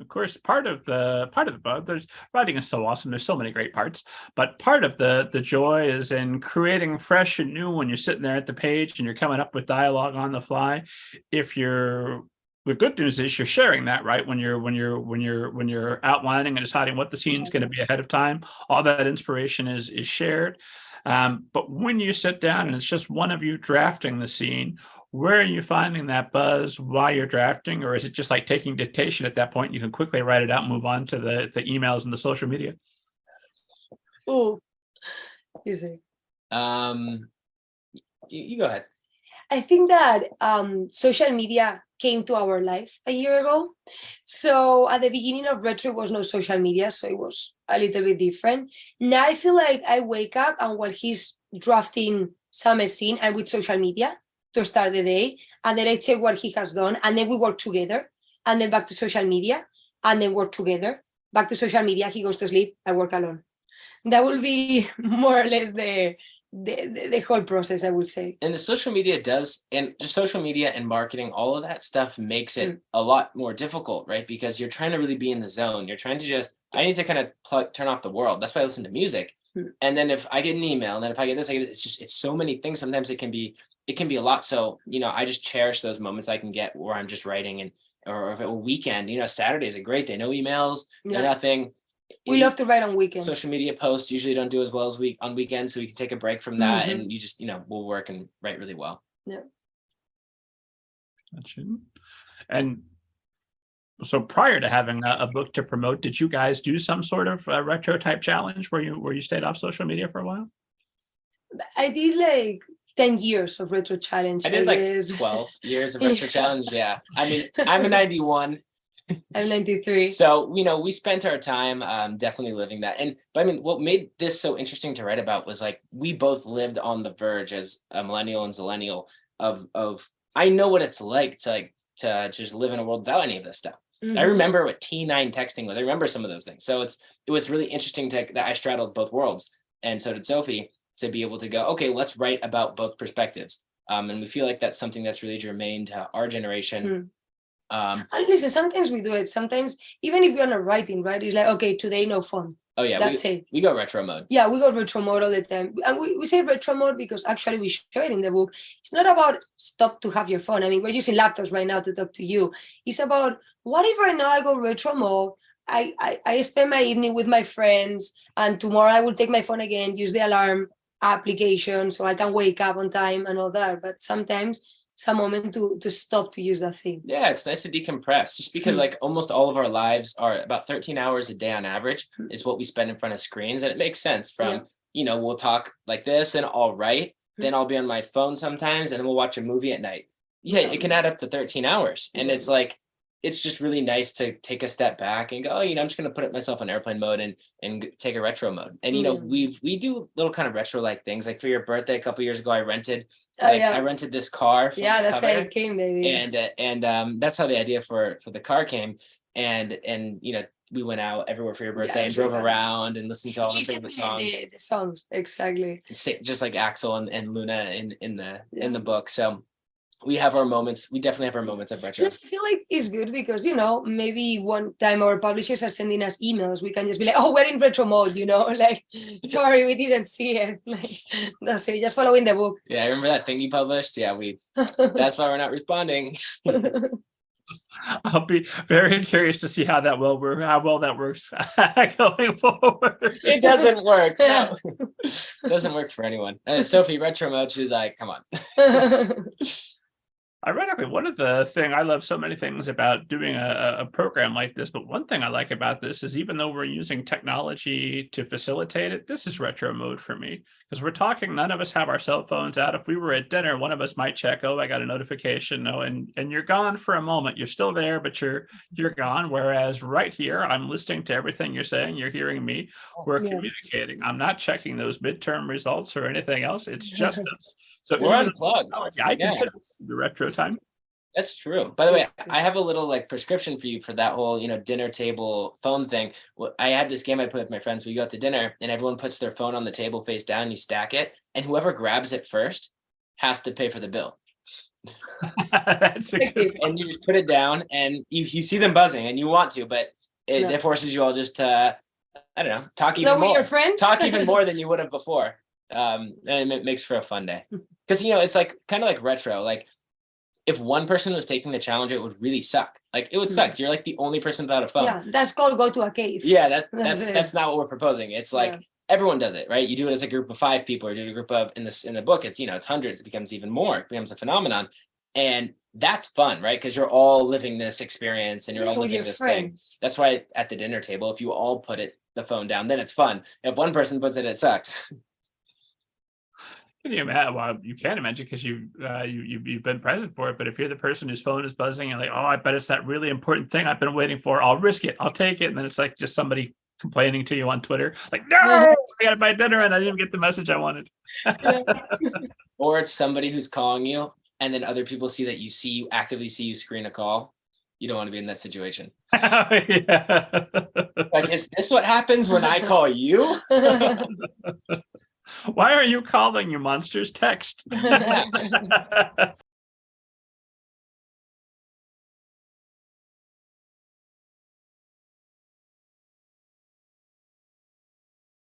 Of course, part of the book, there's writing is so awesome. There's so many great parts, but part of the joy is in creating fresh and new when you're sitting there at the page and you're coming up with dialogue on the fly. If you're The good news is you're sharing that, right? When you're outlining and deciding what the scene's going to be ahead of time, all that inspiration is shared. But when you sit down and it's just one of you drafting the scene, where are you finding that buzz while you're drafting, or is it just like taking dictation at that point? You can quickly write it out and move on to the emails and the social media. Oh, easy. You go ahead. I think that social media came to our life a year ago. So at the beginning of Retro was no social media, so it was a little bit different. Now I feel like I wake up and while he's drafting some scene, I'm with social media to start the day, and then I check what he has done, and then we work together, and then back to social media, and then work together, back to social media, he goes to sleep, I work alone. That will be more or less the whole process, I would say. And the social media does, and just social media and marketing, all of that stuff makes it a lot more difficult, right? Because you're trying to really be in the zone. You're trying to just, I need to kind of turn off the world. That's why I listen to music. And then if I get an email, and then if I get this, it's so many things. Sometimes it can be a lot. So, I just cherish those moments I can get where I'm just writing, or if it were weekend, Saturday is a great day. No emails, no nothing. We love to write on weekends. Social media posts usually don't do as well as on weekends, so we can take a break from that, and you just, we'll work and write really well. Yeah. And so prior to having a book to promote, did you guys do some sort of retro type challenge where you stayed off social media for a while? I did like 10 years of retro challenge. I did like 12 years of retro challenge. Yeah. I mean, I'm a 91. I'm 93. So, we spent our time definitely living that. But I mean, what made this so interesting to write about was like, we both lived on the verge as a millennial and zillennial of I know what it's like to just live in a world without any of this stuff. I remember what T9 texting was. I remember some of those things. So it was really interesting that I straddled both worlds. And so did Sophie, to be able to go, okay, let's write about both perspectives. And we feel like that's something that's really germane to our generation. And listen, sometimes we do it. Sometimes, even if we're not writing, right? It's like, okay, today no phone. Oh yeah, that's it. We go retro mode. Yeah, we go retro mode all the time. And we say retro mode because actually we show it in the book. It's not about stop to have your phone. I mean, we're using laptops right now to talk to you. It's about, what if right now I go retro mode? I spend my evening with my friends, and tomorrow I will take my phone again, use the alarm application so I can wake up on time and all that. But sometimes some moment to stop to use that thing. Yeah, it's nice to decompress, just because like almost all of our lives are about 13 hours a day on average is what we spend in front of screens. And it makes sense from, we'll talk like this and I'll write, then I'll be on my phone sometimes, and then we'll watch a movie at night. Yeah, it can add up to 13 hours. And it's like, it's just really nice to take a step back and go, I'm just going to put myself on airplane mode and take a retro mode. And, we do little kind of retro like things. Like for your birthday a couple of years ago, I rented this car. That's how it came, baby. And that's how the idea for the car came. And we went out everywhere for your birthday and drove around and listened to all the favorite songs. The songs, exactly. Just like Axel and Luna in the book. So we have our moments. We definitely have our moments of retro. I just feel like it's good because, maybe one time our publishers are sending us emails. We can just be like, oh, we're in retro mode, like, sorry, we didn't see it. Like, that's it, just following the book. Yeah, I remember that thing you published. Yeah, that's why we're not responding. I'll be very curious to see how well that works going forward. It doesn't work. No. It doesn't work for anyone. Sophie, retro mode, she's like, come on. Ironically, I love so many things about doing a program like this, but one thing I like about this is, even though we're using technology to facilitate it, this is retro mode for me. Because we're talking, none of us have our cell phones out. If we were at dinner, one of us might check, oh, I got a notification. No, and you're gone for a moment. You're still there, but you're gone. Whereas right here, I'm listening to everything you're saying. You're hearing me. We're communicating. I'm not checking those midterm results or anything else. It's just us. So we're unplugged. I consider the retro time. That's true. By the way, I have a little prescription for you for that whole, dinner table phone thing. I had this game I put with my friends. We go out to dinner and everyone puts their phone on the table face down. You stack it, and whoever grabs it first has to pay for the bill. That's a good Effective. and you just put it down and you see them buzzing and you want to, but it forces you all just to, I don't know, talk even Not with more. your friends? Talk even more than you would have before. And it makes for a fun day. Because, it's like kind of like retro. Like if one person was taking the challenge, it would really suck. Like it would suck. You're like the only person without a phone. Yeah, that's called go to a cave. Yeah, That's it. that's not what we're proposing. It's like everyone does it, right? You do it as a group of 5 people, or you do it a group of in the book, it's it's hundreds, it becomes even more, it becomes a phenomenon. And that's fun, right? Because you're all living this experience and you're all with living your this friends. thing. That's why at the dinner table, if you all put the phone down, then it's fun. If one person puts it, it sucks. Can you imagine? Well, you can't imagine because you've been present for it. But if you're the person whose phone is buzzing and like, oh, I bet it's that really important thing I've been waiting for, I'll risk it, I'll take it, and then it's like just somebody complaining to you on Twitter, like, no, I gotta buy dinner and I didn't get the message I wanted. Or it's somebody who's calling you, and then other people see that you actively see you screen a call. You don't want to be in that situation. Yeah. Like, is this what happens when I call you? Why are you calling, you monsters? Text.